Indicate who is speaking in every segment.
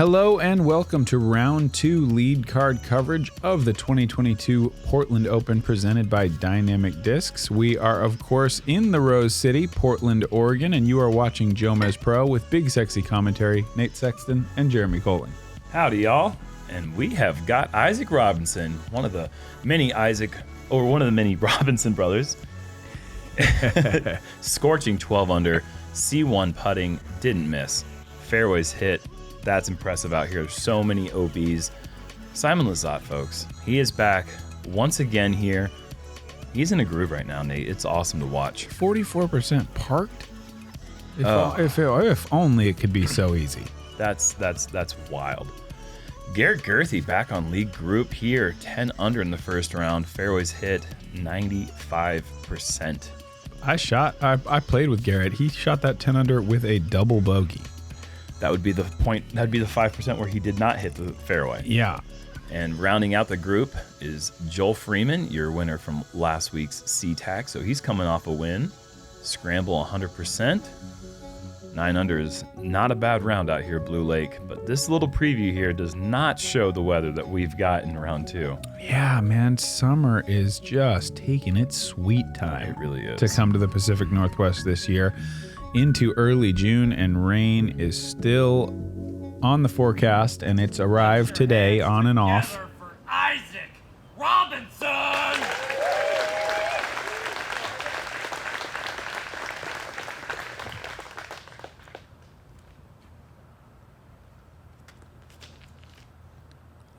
Speaker 1: Hello and welcome to round 2 lead card coverage of the 2022 Portland Open presented by Dynamic Discs. We are, of course, in the Rose City, Portland, Oregon, and you are watching JomezPro with BigSexy commentary, Nate Sexton and Jeremy Koling.
Speaker 2: Howdy, y'all. And we have got Isaac Robinson, one of the many Robinson brothers. Scorching 12 under, C1 putting, didn't miss. Fairways hit. That's impressive out here. There's so many OBs. Simon Lizotte, folks. He is back once again here. He's in a groove right now, Nate. It's awesome to watch.
Speaker 1: 44% parked? If only it could be so easy.
Speaker 2: That's wild. Garrett Gurthie back on league group here. 10 under in the first round. Fairways hit 95%.
Speaker 1: I played with Garrett. He shot that 10 under with a double bogey.
Speaker 2: That would be the point. That would be the 5% where he did not hit the fairway.
Speaker 1: Yeah.
Speaker 2: And rounding out the group is Joel Freeman, your winner from last week's SeaTac. So he's coming off a win. Scramble 100%. 9 under is not a bad round out here, Blue Lake. But this little preview here does not show the weather that we've got in round 2.
Speaker 1: Yeah, man. Summer is just taking its sweet time.
Speaker 2: It really is.
Speaker 1: To come to the Pacific Northwest this year. Into early June, and rain is still on the forecast, and it's arrived today on and off.
Speaker 3: For Isaac Robinson!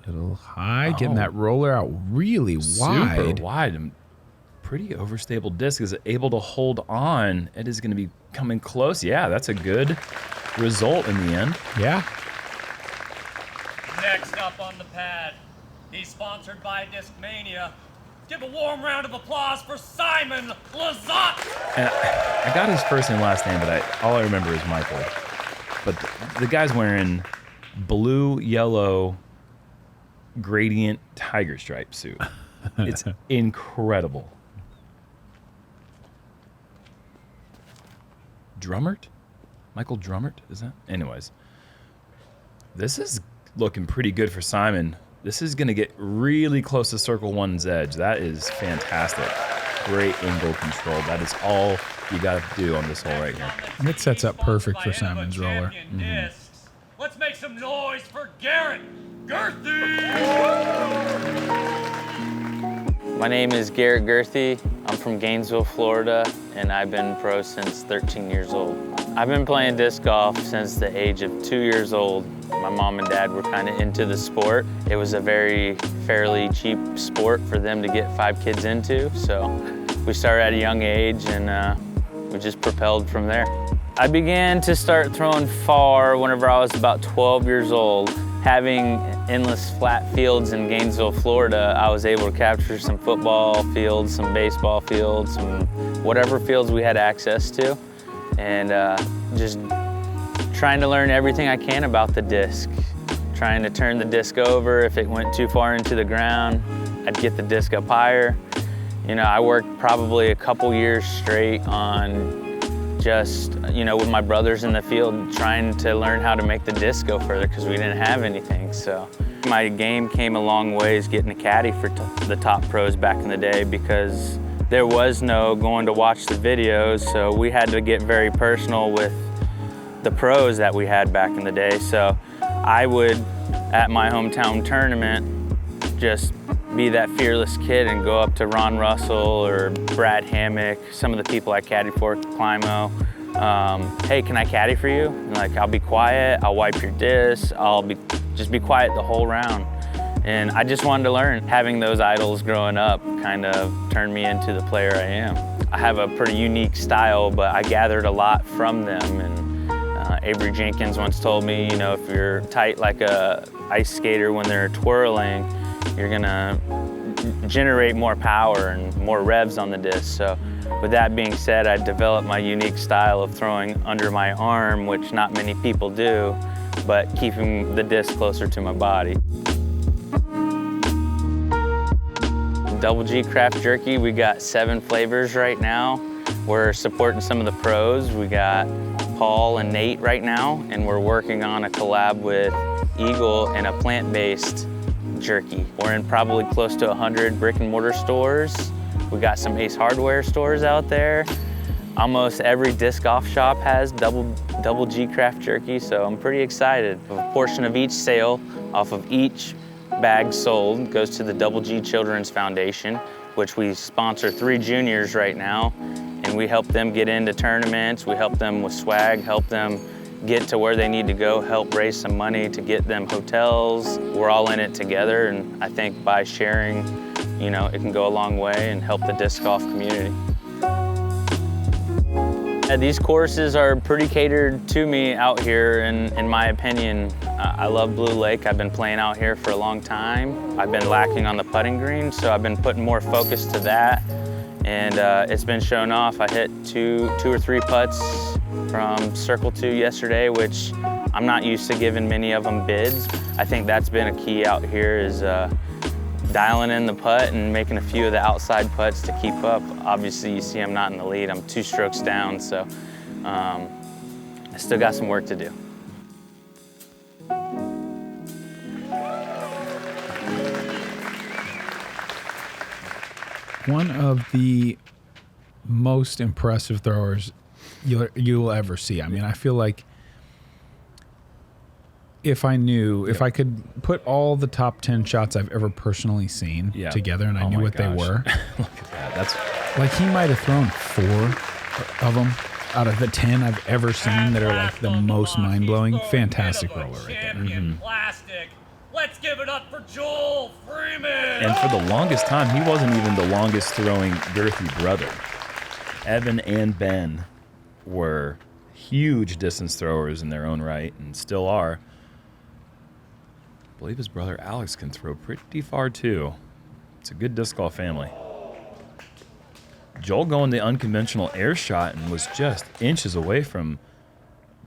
Speaker 1: Little high, getting that roller out really wide.
Speaker 2: Super wide. And pretty overstable disc. Is it able to hold on? It is going to be coming close. Yeah, that's a good result in the end.
Speaker 1: Yeah.
Speaker 3: Next up on the pad, he's sponsored by Discmania. Give a warm round of applause for Simon Lizotte.
Speaker 2: And I got his first and last name, but all I remember is Michael. But the guy's wearing blue, yellow, gradient tiger stripe suit. It's incredible. Drummert? Michael Drummert? Is that? Anyways. This is looking pretty good for Simon. This is going to get really close to Circle 1's edge. That is fantastic. Great angle control. That is all you got to do on this hole right here.
Speaker 1: And it sets up perfect for Simon's roller.
Speaker 3: Let's make some noise for Garrett Gurthie!
Speaker 4: My name is Garrett Gurthie. I'm from Gainesville, Florida, and I've been pro since 13 years old. I've been playing disc golf since the age of 2 years old. My mom and dad were kind of into the sport. It was a fairly cheap sport for them to get 5 kids into, so we started at a young age and we just propelled from there. I began to start throwing far whenever I was about 12 years old. Having endless flat fields in Gainesville, Florida, I was able to capture some football fields, some baseball fields, some whatever fields we had access to, and just trying to learn everything I can about the disc. Trying to turn the disc over. If it went too far into the ground, I'd get the disc up higher. You know, I worked probably a couple years straight on just, with my brothers in the field, trying to learn how to make the disc go further because we didn't have anything. So my game came a long ways getting a caddy for the top pros back in the day because there was no going to watch the videos. So we had to get very personal with the pros that we had back in the day. So I would, at my hometown tournament, just be that fearless kid and go up to Ron Russell or Brad Hammock, some of the people I caddied for, Climo. Hey, can I caddy for you? And I'll be quiet, I'll wipe your disc, just be quiet the whole round. And I just wanted to learn. Having those idols growing up kind of turned me into the player I am. I have a pretty unique style, but I gathered a lot from them. And Avery Jenkins once told me, if you're tight like a ice skater when they're twirling, you're gonna generate more power and more revs on the disc. So with that being said, I developed my unique style of throwing under my arm, which not many people do, but keeping the disc closer to my body. Double G Craft Jerky, we got 7 flavors right now. We're supporting some of the pros. We got Paul and Nate right now, and we're working on a collab with eagle and a plant-based jerky. We're in probably close to 100 brick and mortar stores. We got some Ace Hardware stores out there. Almost every disc golf shop has double G craft jerky, so I'm pretty excited. A portion of each sale off of each bag sold goes to the Double G Children's Foundation, which we sponsor 3 juniors right now, and we help them get into tournaments, we help them with swag, help them get to where they need to go, help raise some money to get them hotels. We're all in it together, and I think by sharing, you know, it can go a long way and help the disc golf community. These courses are pretty catered to me out here, in my opinion. I love Blue Lake. I've been playing out here for a long time. I've been lacking on the putting green, so I've been putting more focus to that. And it's been shown off. I hit two or three putts from Circle 2 yesterday, which I'm not used to giving many of them bids. I think that's been a key out here is dialing in the putt and making a few of the outside putts to keep up. Obviously, you see I'm not in the lead. I'm 2 strokes down, so I still got some work to do.
Speaker 1: One of the most impressive throwers you'll ever see. I mean, I feel like if I could put all the top 10 shots I've ever personally seen together and I knew what they were.
Speaker 2: Look at that. That's
Speaker 1: like he might have thrown 4 of them out of the 10 I've ever seen that are like the most mind-blowing. Fantastic roller right there.
Speaker 3: Plastic. Let's give it up for Joel Freeman.
Speaker 2: And for the longest time, he wasn't even the longest throwing Gurthie brother. Evan and Ben were huge distance throwers in their own right and still are. I believe his brother Alex can throw pretty far too. It's a good disc golf family. Joel going the unconventional air shot and was just inches away from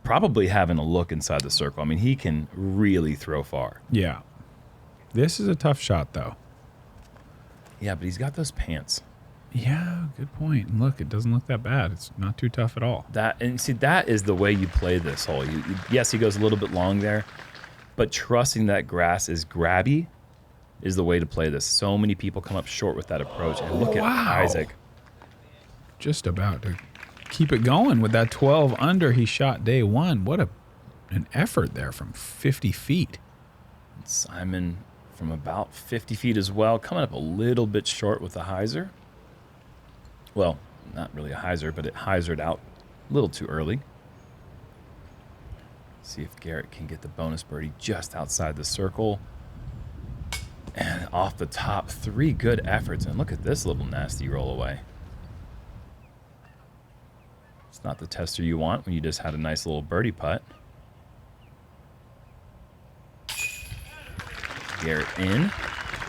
Speaker 2: probably having a look inside the circle. I mean, he can really throw far.
Speaker 1: Yeah. This is a tough shot though.
Speaker 2: Yeah, but he's got those pants.
Speaker 1: Yeah, good point. And look, it doesn't look that bad. It's not too tough at all.
Speaker 2: And see, that is the way you play this hole. Yes, he goes a little bit long there, but trusting that grass is grabby is the way to play this. So many people come up short with that approach. And look at Isaac.
Speaker 1: Just about to keep it going with that 12 under he shot day 1. What an effort there from 50 feet.
Speaker 2: Simon from about 50 feet as well, coming up a little bit short with the hyzer. Well, not really a hyzer, but it hyzered out a little too early. See if Garrett can get the bonus birdie just outside the circle. And off the top, 3 good efforts. And look at this little nasty roll away. It's not the tester you want when you just had a nice little birdie putt. Garrett in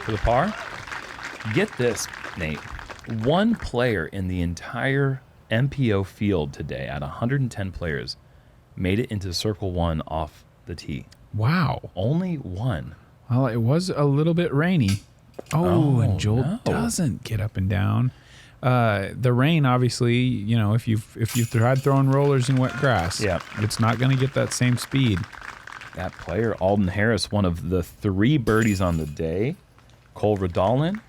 Speaker 2: for the par. Get this, Nate. 1 player in the entire MPO field today, at 110 players, made it into Circle 1 off the tee.
Speaker 1: Wow.
Speaker 2: Only 1.
Speaker 1: Well, it was a little bit rainy. Oh, and Joel doesn't get up and down. The rain, obviously, you know, if you've tried throwing rollers in wet grass, it's not going to get that same speed.
Speaker 2: That player, Alden Harris, one of the 3 birdies on the day. Cole Radalin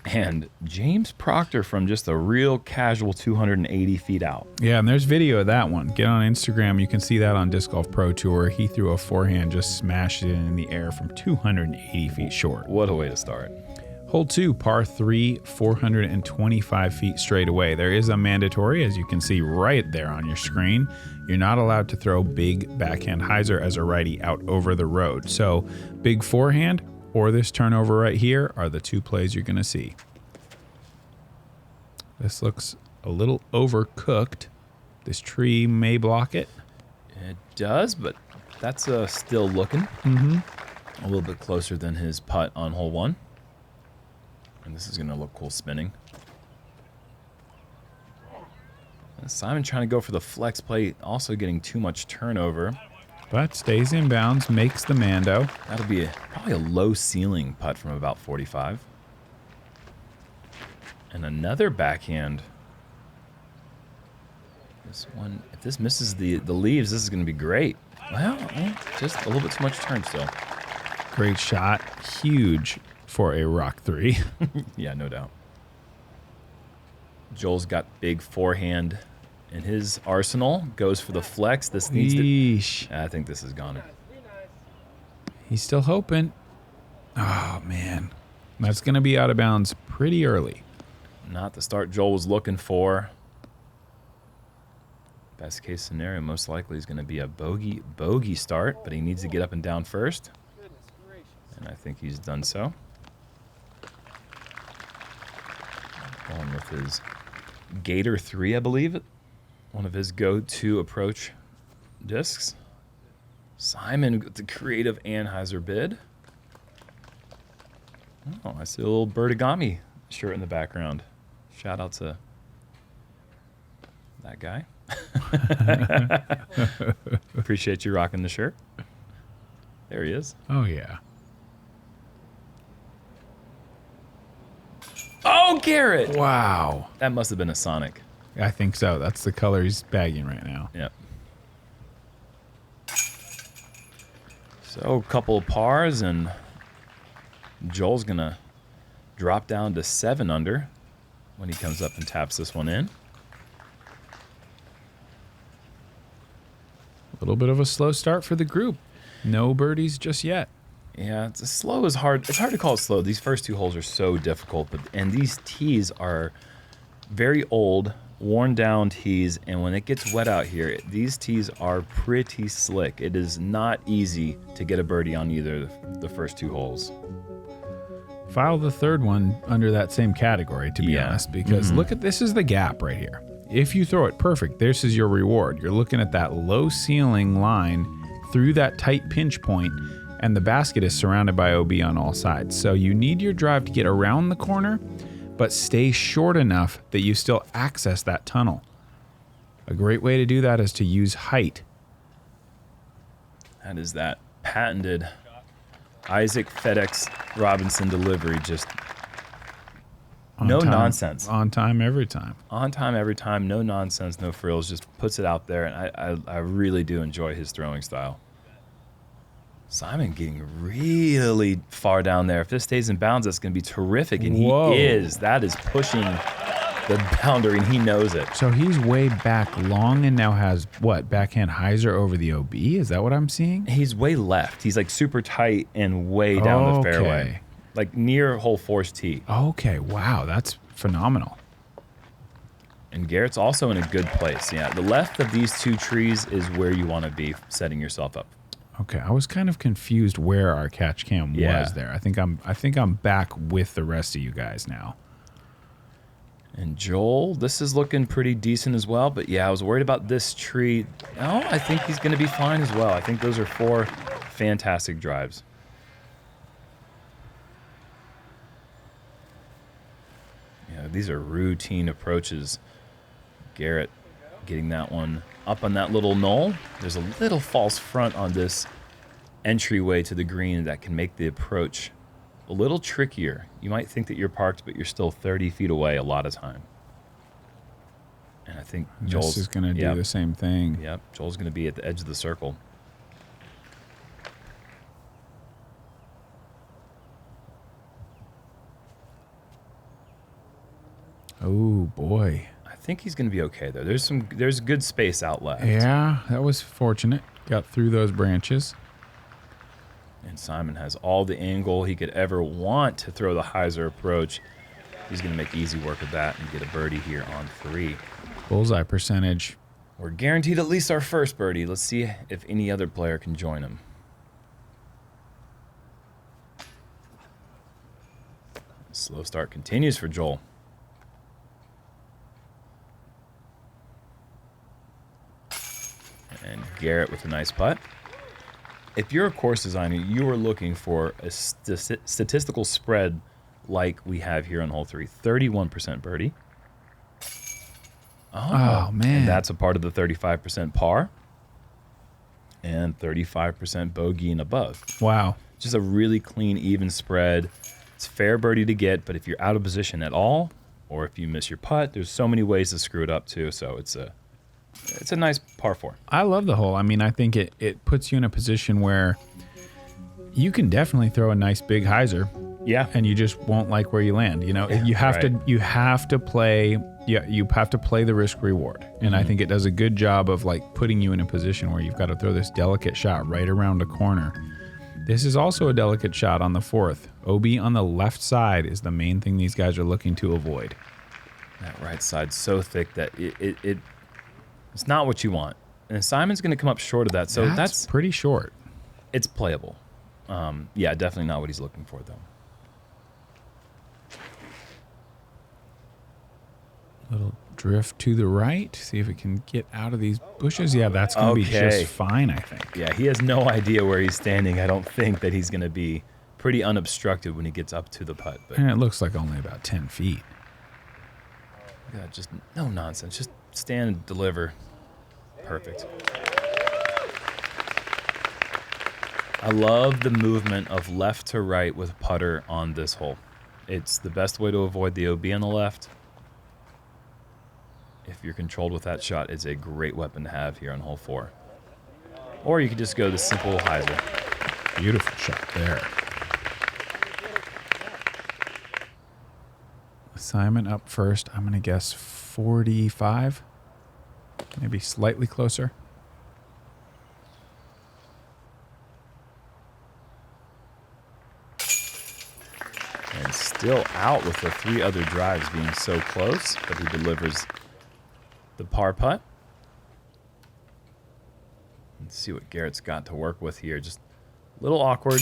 Speaker 2: and James Proctor from just a real casual 280 feet out.
Speaker 1: Yeah, and there's video of that one. Get on Instagram. You can see that on Disc Golf Pro Tour. He threw a forehand, just smashed it in the air from 280 feet short.
Speaker 2: What a way to start.
Speaker 1: Hole 2, par 3, 425 feet straight away. There is a mandatory, as you can see right there on your screen. You're not allowed to throw big backhand hyzer as a righty out over the road. So big forehand or this turnover right here are the 2 plays you're going to see. This looks a little overcooked. This tree may block it.
Speaker 2: It does, but that's still looking. A little bit closer than his putt on hole 1. And this is going to look cool spinning. And Simon trying to go for the flex play, also getting too much turnover.
Speaker 1: But stays in bounds, makes the Mando.
Speaker 2: That'll be probably a low ceiling putt from about 45. And another backhand. This one, if this misses the leaves, this is going to be great. Well, just a little bit too much turn still.
Speaker 1: Great shot. Huge for a rock 3.
Speaker 2: Yeah, no doubt. Joel's got big forehand in his arsenal. Goes for the flex. This needs
Speaker 1: Yeesh.
Speaker 2: to... I think this is gone.
Speaker 1: He's still hoping. Oh, man. That's going to be out of bounds pretty early.
Speaker 2: Not the start Joel was looking for. Best case scenario most likely is going to be a bogey start, but he needs to get up and down first. And I think he's done so. Going with his Gator 3, I believe. One of his go-to approach discs. Simon with the creative Anheuser bid. Oh, I see a little Birdagami shirt in the background. Shout out to that guy. Appreciate you rocking the shirt. There he is.
Speaker 1: Oh, yeah.
Speaker 2: Oh, Garrett!
Speaker 1: Wow.
Speaker 2: That must have been a Sonic.
Speaker 1: I think so. That's the color he's bagging right now.
Speaker 2: Yep. So, a couple of pars, and Joel's going to drop down to 7 under when he comes up and taps this one in.
Speaker 1: A little bit of a slow start for the group. No birdies just yet.
Speaker 2: Yeah, it's slow is hard. It's hard to call it slow. These first 2 holes are so difficult, and these tees are very old, worn down tees, and when it gets wet out here, these tees are pretty slick. It is not easy to get a birdie on either the first 2 holes.
Speaker 1: File the third one under that same category, to be honest, because look at this is the gap right here. If you throw it perfect, this is your reward. You're looking at that low ceiling line through that tight pinch point, and the basket is surrounded by OB on all sides. So you need your drive to get around the corner, but stay short enough that you still access that tunnel. A great way to do that is to use height.
Speaker 2: That is that patented Isaac FedEx Robinson delivery. Just no nonsense.
Speaker 1: On time every time.
Speaker 2: On time every time. No nonsense, no frills. Just puts it out there, and I really do enjoy his throwing style. Simon getting really far down there. If this stays in bounds, that's going to be terrific, and
Speaker 1: Whoa.
Speaker 2: he is. That is pushing the boundary, and he knows it.
Speaker 1: So he's way back long and now has, what, backhand hyzer over the OB? Is that what I'm seeing?
Speaker 2: He's way left. He's like super tight and way down the fairway. Like near hole 4's tee.
Speaker 1: Okay, wow, that's phenomenal.
Speaker 2: And Garrett's also in a good place. Yeah, the left of these 2 trees is where you want to be setting yourself up.
Speaker 1: Okay, I was kind of confused where our catch cam was there. I think I'm back with the rest of you guys now.
Speaker 2: And Joel, this is looking pretty decent as well. But yeah, I was worried about this tree. No, I think he's going to be fine as well. I think those are 4 fantastic drives. Yeah, these are routine approaches. Garrett getting that one up on that little knoll. There's a little false front on this entryway to the green that can make the approach a little trickier. You might think that you're parked, but you're still 30 feet away a lot of time. And I think Joel's
Speaker 1: is going to do the same thing.
Speaker 2: Yep, Joel's going to be at the edge of the circle.
Speaker 1: Oh boy.
Speaker 2: I think he's going to be okay though. There's good space out left.
Speaker 1: Yeah, that was fortunate. Got through those branches.
Speaker 2: And Simon has all the angle he could ever want to throw the hyzer approach. He's going to make easy work of that and get a birdie here on 3.
Speaker 1: Bullseye percentage.
Speaker 2: We're guaranteed at least our first birdie. Let's see if any other player can join him. Slow start continues for Joel. And Garrett with a nice putt. If you're a course designer, you are looking for a statistical spread like we have here on hole 3. 31% birdie.
Speaker 1: Oh, man.
Speaker 2: And that's a part of the 35% par. And 35% bogey and above.
Speaker 1: Wow.
Speaker 2: Just a really clean, even spread. It's fair birdie to get, but if you're out of position at all, or if you miss your putt, there's so many ways to screw it up too. So it's a It's a nice par 4.
Speaker 1: I love the hole. I mean, I think it puts you in a position where you can definitely throw a nice big hyzer.
Speaker 2: Yeah.
Speaker 1: And you just won't like where you land. You know,
Speaker 2: Yeah,
Speaker 1: you have
Speaker 2: right.
Speaker 1: you have to play the risk reward. And I think it does a good job of like putting you in a position where you've got to throw this delicate shot right around a corner. This is also a delicate shot on the 4th. OB on the left side is the main thing these guys are looking to avoid.
Speaker 2: That right side's so thick that it's not what you want. And Simon's going to come up short of that. So that's
Speaker 1: pretty short.
Speaker 2: It's playable. Yeah, definitely not what he's looking for, though.
Speaker 1: Little drift to the right. See if it can get out of these bushes. Yeah, that's going to be just fine, I think.
Speaker 2: Yeah, he has no idea where he's standing. I don't think that he's going to be pretty unobstructed when he gets up to the putt. But
Speaker 1: And it looks like only about 10 feet.
Speaker 2: yeah, just no nonsense. Just stand and deliver. Perfect. I love the movement of left to right with putter on this hole. It's the best way to avoid the OB on the left. If you're controlled with that shot, it's a great weapon to have here on hole 4. Or you could just go the simple hyzer.
Speaker 1: Beautiful shot there. Simon up first. I'm going to guess 45. Maybe slightly closer.
Speaker 2: And still out with the 3 other drives being so close, but he delivers the par putt. Let's see what Garrett's got to work with here. Just a little awkward.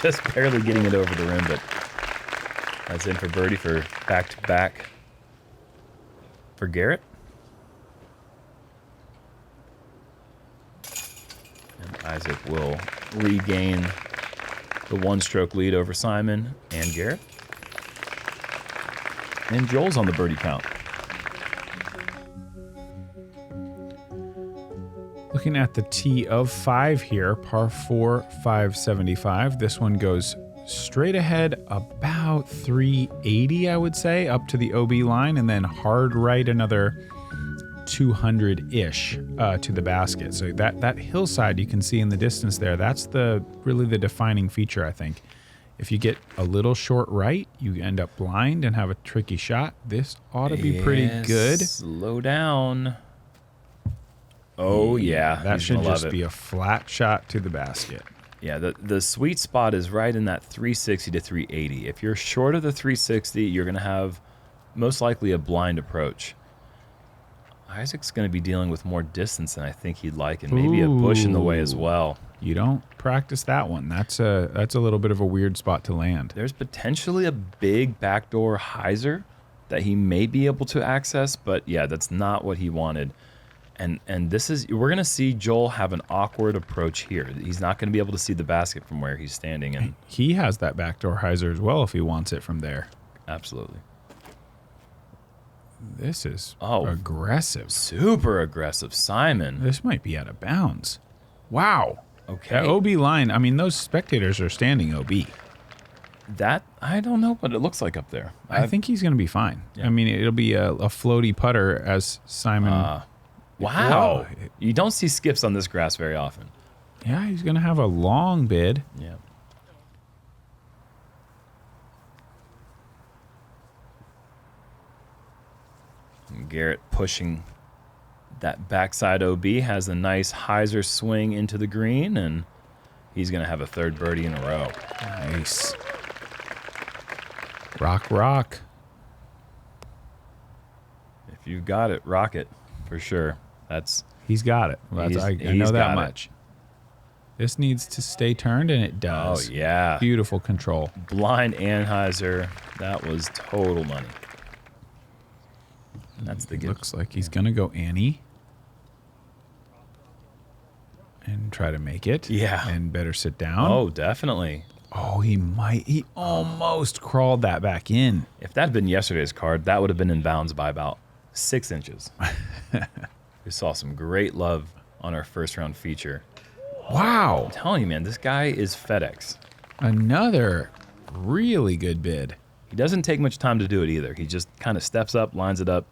Speaker 2: Just barely getting it over the rim, but that's in for birdie for back-to-back for Garrett. And Isaac will regain the 1-stroke lead over Simon and Garrett. And Joel's on the birdie count.
Speaker 1: Looking at the tee of 5 here, par 4, 575. This one goes straight ahead about 380, I would say, up to the OB line, and then hard right another 200-ish to the basket. So that hillside you can see in the distance there, that's really the defining feature, I think. If you get a little short right, you end up blind and have a tricky shot. This ought to be pretty good.
Speaker 2: Slow down. Oh, yeah.
Speaker 1: That
Speaker 2: He's
Speaker 1: should
Speaker 2: gonna love
Speaker 1: just
Speaker 2: it.
Speaker 1: be a flat shot to the basket.
Speaker 2: Yeah, the sweet spot is right in that 360 to 380. If you're short of the 360, you're going to have most likely a blind approach. Isaac's going to be dealing with more distance than I think he'd like, and maybe a bush in the way as well.
Speaker 1: You don't practice that one. That's a little bit of a weird spot to land.
Speaker 2: There's potentially a big backdoor hyzer that he may be able to access, but yeah, that's not what he wanted. And this is, we're going to see Joel have an awkward approach here. He's not going to be able to see the basket from where he's standing. And
Speaker 1: He has that backdoor hyzer as well if he wants it from there.
Speaker 2: absolutely.
Speaker 1: This is aggressive.
Speaker 2: Super aggressive. Simon.
Speaker 1: This might be out of bounds. Wow.
Speaker 2: Okay.
Speaker 1: That OB line, I mean, those spectators are standing OB.
Speaker 2: That, I don't know what it looks like up there.
Speaker 1: I think he's going to be fine.
Speaker 2: Yeah.
Speaker 1: I mean, it'll be a floaty putter as Simon.
Speaker 2: Wow. You don't see skips on this grass very often.
Speaker 1: Yeah, he's going to have a long bid.
Speaker 2: Yeah. And Garrett pushing that backside OB, has a nice hyzer swing into the green, and he's going to have a 3rd birdie in a row.
Speaker 1: Nice. Rock, rock.
Speaker 2: If you've got it, rock it for sure.
Speaker 1: He's got it. I know that much. This needs to stay turned, and it does.
Speaker 2: Oh, yeah.
Speaker 1: Beautiful control.
Speaker 2: Blind Anheuser. That was total money. That's the good.
Speaker 1: Looks like he's going to go Annie and try to make it.
Speaker 2: Yeah.
Speaker 1: And better sit down.
Speaker 2: Oh, definitely.
Speaker 1: Oh, he might. He almost crawled that back in.
Speaker 2: If that had been yesterday's card, that would have been in bounds by about 6 inches. We saw some great love on our first round feature.
Speaker 1: Wow.
Speaker 2: I'm telling you, man, this guy is FedEx.
Speaker 1: Another really good bid.
Speaker 2: He doesn't take much time to do it either. He just kind of steps up, lines it up,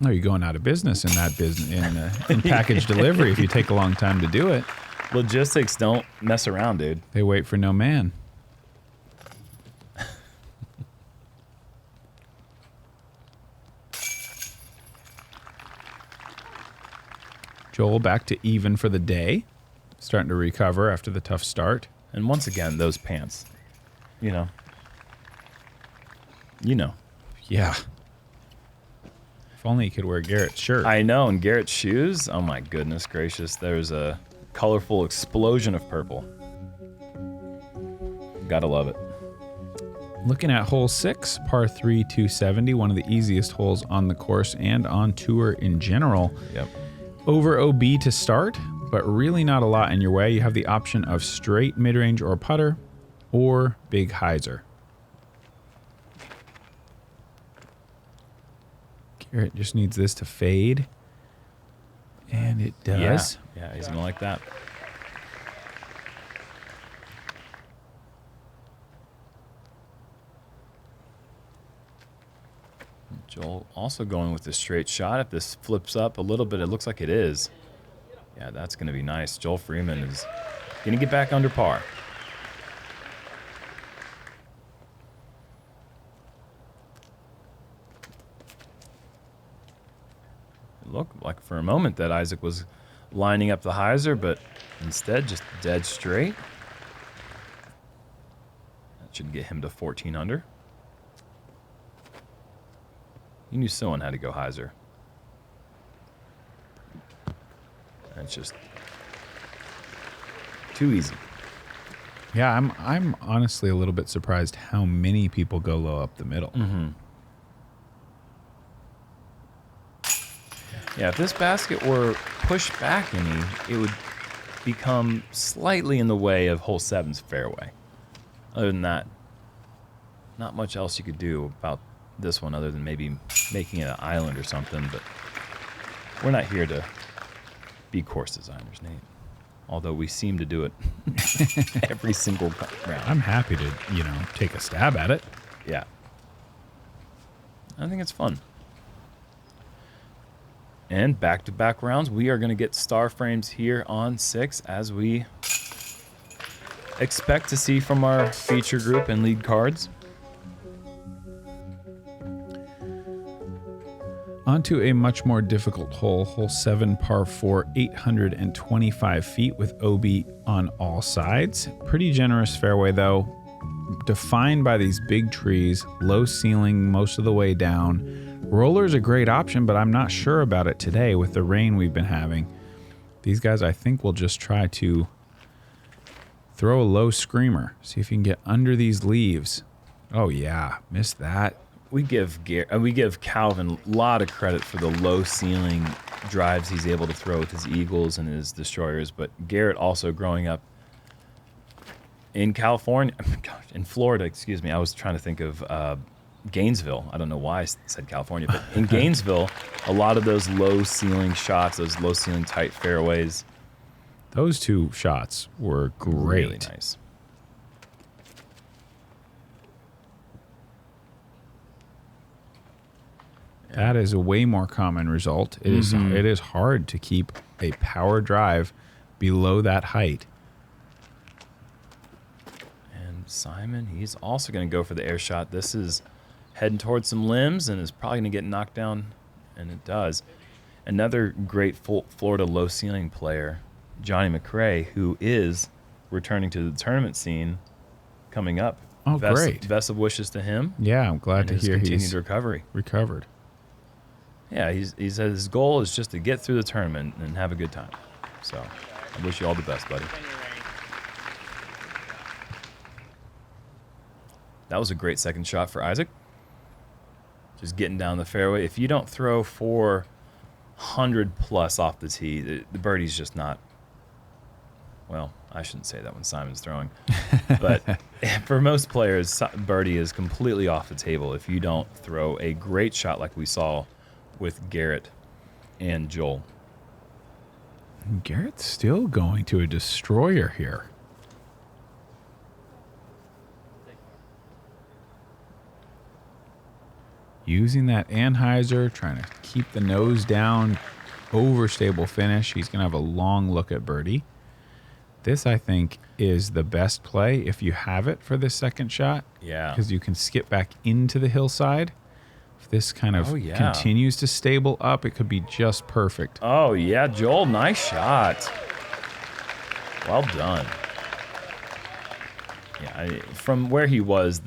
Speaker 1: No, you're going out of business in that business in package delivery if you take a long time to do it.
Speaker 2: Logistics don't mess around, dude.
Speaker 1: They wait for no man. Joel back to even for the day. Starting to recover after the tough start.
Speaker 2: And once again, those pants. You know. You know.
Speaker 1: Yeah. If only you could wear Garrett's shirt.
Speaker 2: I know, and Garrett's shoes, oh my goodness gracious. There's a colorful explosion of purple. Gotta love it.
Speaker 1: Looking at hole 6, par 3, 270, one of the easiest holes on the course and on tour in general.
Speaker 2: Yep.
Speaker 1: Over OB to start, but really not a lot in your way. You have the option of straight mid-range or putter, or big hyzer. Garrett just needs this to fade. And it does.
Speaker 2: Yeah, he's gonna like that. Joel also going with the straight shot. If this flips up a little bit, it looks like it is. Yeah, that's going to be nice. Joel Freeman is going to get back under par. It looked like for a moment that Isaac was lining up the hyzer, but instead just dead straight. That should get him to 14 under. You knew someone had to go hyzer. It's just too easy.
Speaker 1: Yeah, I'm honestly a little bit surprised how many people go low up the middle.
Speaker 2: Mm-hmm. Yeah, if this basket were pushed back any, it would become slightly in the way of hole 7's fairway. Other than that, not much else you could do about this one other than maybe making it an island or something, but we're not here to be course designers, Nate. Although we seem to do it every single round.
Speaker 1: I'm happy to, take a stab at it.
Speaker 2: Yeah. I think it's fun. And back-to-back rounds, we are going to get star frames here on 6 as we expect to see from our feature group and lead cards.
Speaker 1: Onto a much more difficult hole, hole 7, par 4, 825 feet with OB on all sides. Pretty generous fairway though, defined by these big trees, low ceiling most of the way down. Roller's a great option, but I'm not sure about it today with the rain we've been having. These guys, I think, will just try to throw a low screamer. See if you can get under these leaves. Oh yeah, missed that.
Speaker 2: We give Calvin a lot of credit for the low ceiling drives he's able to throw with his eagles and his destroyers, but Garrett also growing up in California, in Florida, excuse me. I was trying to think of Gainesville. I don't know why I said California, but in Gainesville, a lot of those low ceiling shots, those low ceiling tight fairways.
Speaker 1: Those two shots were great.
Speaker 2: Really nice.
Speaker 1: That is a way more common result. It is hard to keep a power drive below that height.
Speaker 2: And Simon, he's also going to go for the air shot. This is heading towards some limbs and is probably going to get knocked down, and it does. Another great Florida low ceiling player, Johnny McRae, who is returning to the tournament scene coming up.
Speaker 1: Oh, great.
Speaker 2: Best of wishes to him.
Speaker 1: Yeah, I'm glad to hear he's
Speaker 2: recovered. Yeah, he said his goal is just to get through the tournament and have a good time. So I wish you all the best, buddy. That was a great second shot for Isaac. Just getting down the fairway. If you don't throw 400 plus off the tee, the birdie's just not, well, I shouldn't say that when Simon's throwing. But for most players, birdie is completely off the table if you don't throw a great shot like we saw with Garrett and Joel.
Speaker 1: Garrett's still going to a destroyer here. Using that anhyzer, trying to keep the nose down, overstable finish. He's going to have a long look at birdie. This, I think, is the best play if you have it for this second shot.
Speaker 2: Yeah.
Speaker 1: Because you can skip back into the hillside. If this kind of continues to stable up, it could be just perfect.
Speaker 2: Oh, yeah, Joel, nice shot. Well done. Yeah, from where he was,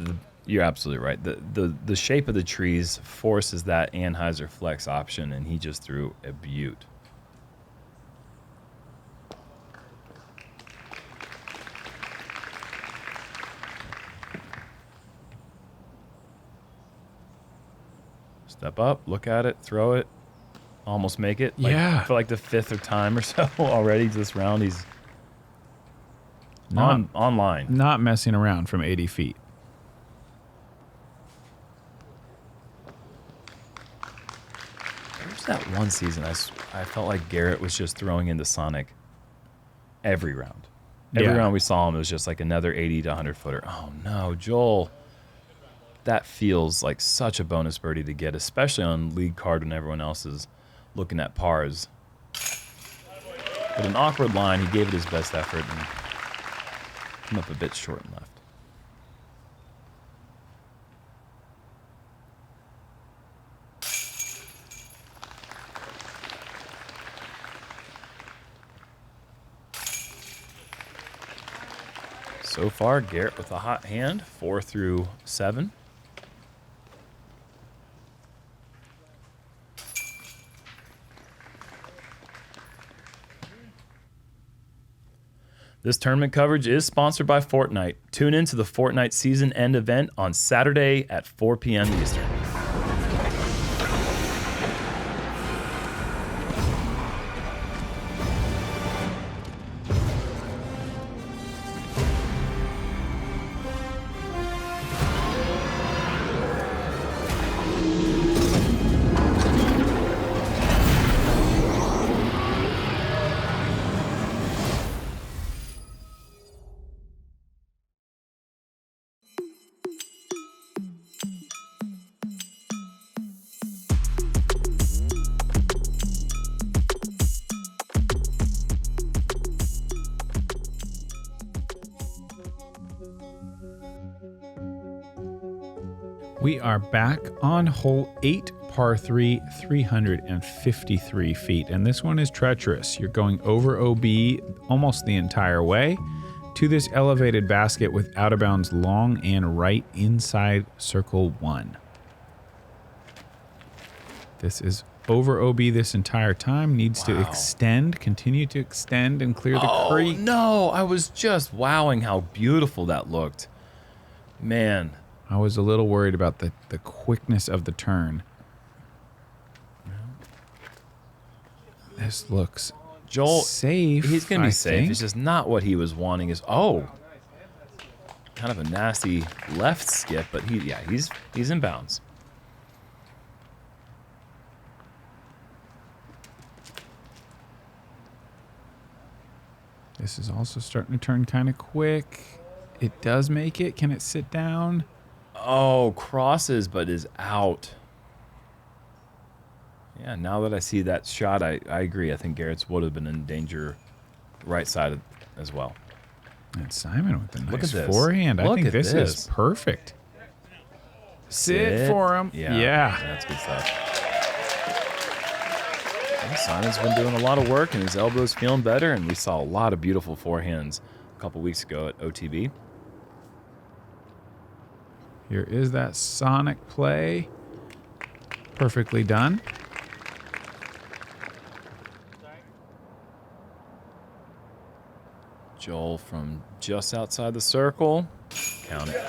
Speaker 2: you're absolutely right. The shape of the trees forces that anhyzer flex option, and he just threw a beaut. Step up, look at it, throw it, almost make it. For like the 5th time or so already this round. He's online.
Speaker 1: Not messing around from 80 feet.
Speaker 2: There's that one season I felt like Garrett was just throwing into Sonic every round. Every round we saw him, it was just like another 80 to 100 footer. Oh no, Joel. That feels like such a bonus birdie to get, especially on lead card when everyone else is looking at pars. But an awkward line, he gave it his best effort and came up a bit short and left. So far, Garrett with a hot hand, 4 through 7. This tournament coverage is sponsored by Fortnite. Tune in to the Fortnite season end event on Saturday at 4 p.m. Eastern.
Speaker 1: We are back on hole 8, par 3, 353 feet. And this one is treacherous. You're going over OB almost the entire way to this elevated basket with out of bounds long and right inside circle 1. This is over OB this entire time. Needs to extend, continue to extend and clear the creek.
Speaker 2: Oh, no. I was just wowing how beautiful that looked. Man.
Speaker 1: I was a little worried about the quickness of the turn. This looks safe.
Speaker 2: He's going to be safe. It's just not what he was wanting. Kind of a nasty left skip, but he's in bounds.
Speaker 1: This is also starting to turn kind of quick. It does make it. Can it sit down?
Speaker 2: Oh, crosses, but is out. Yeah, now that I see that shot, I agree. I think Garrett's would have been in danger right side as well.
Speaker 1: And Simon with the nice forehand. I think this is perfect. Sit for him. Yeah.
Speaker 2: That's good stuff. Well, Simon's been doing a lot of work, and his elbow's feeling better, and we saw a lot of beautiful forehands a couple weeks ago at OTB.
Speaker 1: Here is that Sonic play. Perfectly done.
Speaker 2: Joel from just outside the circle. Count it.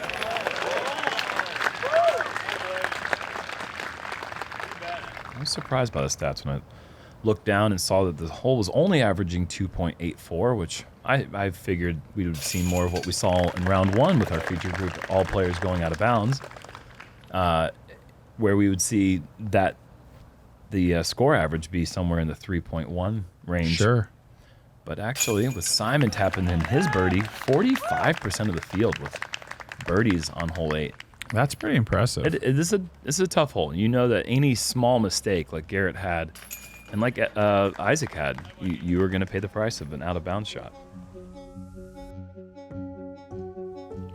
Speaker 2: I was surprised by the stats when I looked down and saw that the hole was only averaging 2.84, which I figured we would have seen more of what we saw in round 1 with our feature group, all players going out of bounds, where we would see that the score average be somewhere in the 3.1 range.
Speaker 1: Sure.
Speaker 2: But actually, with Simon tapping in his birdie, 45% of the field with birdies on hole 8.
Speaker 1: That's pretty impressive.
Speaker 2: This is a tough hole. You know that any small mistake like Garrett had, and like Isaac had, you were going to pay the price of an out-of-bounds shot.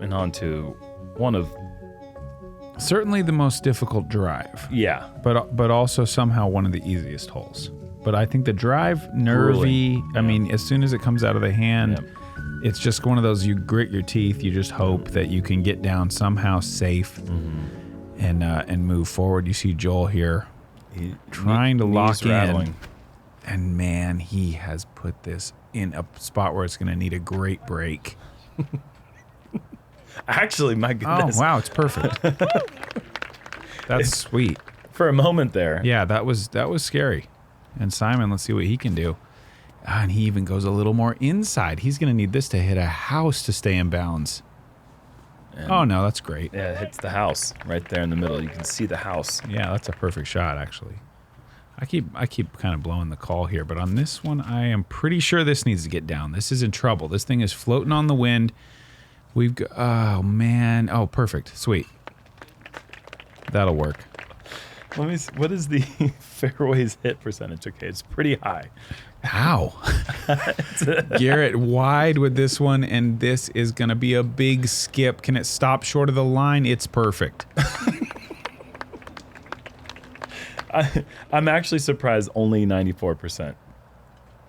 Speaker 2: And on to one of...
Speaker 1: Certainly the most difficult drive.
Speaker 2: Yeah.
Speaker 1: But also somehow one of the easiest holes. But I think the drive, nervy,
Speaker 2: Grueling.
Speaker 1: I mean, as soon as it comes out of the hand, it's just one of those, you grit your teeth, you just hope that you can get down somehow safe and move forward. You see Joel here trying to lock in. And man, he has put this in a spot where it's going to need a great break.
Speaker 2: Actually, my goodness.
Speaker 1: Oh, wow, it's perfect. That's sweet.
Speaker 2: For a moment there.
Speaker 1: Yeah, that was scary. And Simon, let's see what he can do. And he even goes a little more inside. He's going to need this to hit a house to stay in bounds.
Speaker 2: And
Speaker 1: oh, no, that's great.
Speaker 2: Yeah, it hits the house right there in the middle. You can see the house.
Speaker 1: Yeah, that's a perfect shot, actually. I keep kind of blowing the call here, but on this one, I am pretty sure this needs to get down. This is in trouble. This thing is floating on the wind. We've got, oh, man. Oh, perfect. Sweet. That'll work.
Speaker 2: Let me see. What is the fairways hit percentage? Okay, it's pretty high.
Speaker 1: Ow. Garrett wide with this one, and this is going to be a big skip. Can it stop short of the line? It's perfect.
Speaker 2: I'm actually surprised only 94%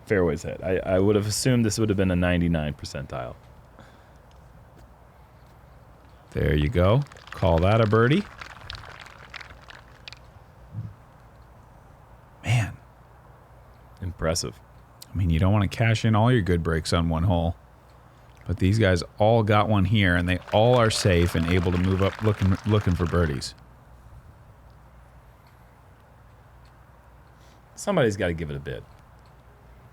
Speaker 2: fairways hit. I would have assumed this would have been a 99 percentile.
Speaker 1: There you go. Call that a birdie. Man.
Speaker 2: Impressive.
Speaker 1: I mean, you don't want to cash in all your good breaks on one hole. But these guys all got one here, and they all are safe and able to move up looking for birdies.
Speaker 2: Somebody's got to give it a bid.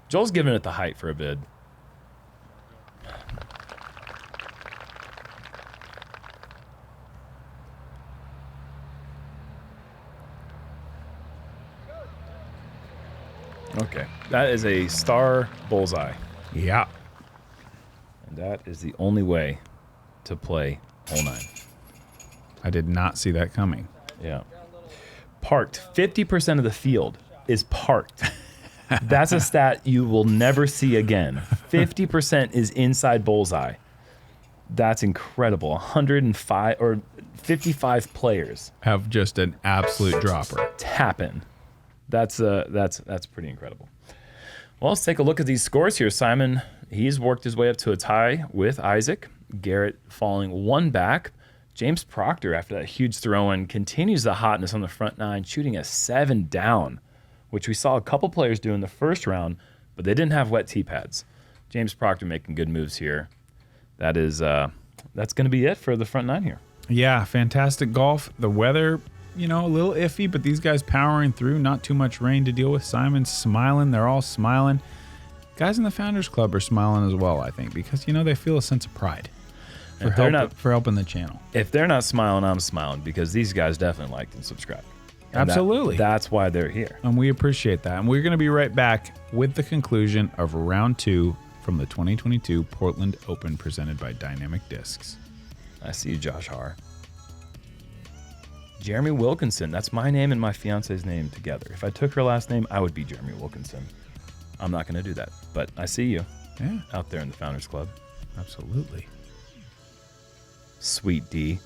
Speaker 2: Joel's giving it the height for a bid. Okay, that is a star bullseye.
Speaker 1: Yeah.
Speaker 2: And that is the only way to play hole 9.
Speaker 1: I did not see that coming.
Speaker 2: Yeah. Parked. 50% of the field is parked. That's a stat you will never see again. 50% is inside bullseye. That's incredible. 105 or 55 players
Speaker 1: Have just an absolute dropper.
Speaker 2: tapping. That's pretty incredible. Well, let's take a look at these scores here. Simon, he's worked his way up to a tie with Isaac. Garrett falling one back. James Proctor, after that huge throw-in, continues the hotness on the front 9, shooting a 7 down, which we saw a couple players do in the first round, but they didn't have wet tee pads. James Proctor making good moves here. That's going to be it for the front 9 here.
Speaker 1: Yeah, fantastic golf. The weather, a little iffy, but these guys powering through. Not too much rain to deal with. Simon's smiling. They're all smiling. Guys in the Founders Club are smiling as well, I think, because, they feel a sense of pride for helping the channel.
Speaker 2: If they're not smiling, I'm smiling, because these guys definitely liked and subscribed. And
Speaker 1: Absolutely.
Speaker 2: That's why they're here.
Speaker 1: And we appreciate that. And we're going to be right back with the conclusion of round 2 from the 2022 Portland Open presented by Dynamic Discs.
Speaker 2: I see you, Josh Haar. Jeremy Wilkinson. That's my name and my fiance's name together. If I took her last name, I would be Jeremy Wilkinson. I'm not going to do that, but I see you
Speaker 1: Yeah,
Speaker 2: out there in the Founders Club.
Speaker 1: absolutely.
Speaker 2: Sweet D.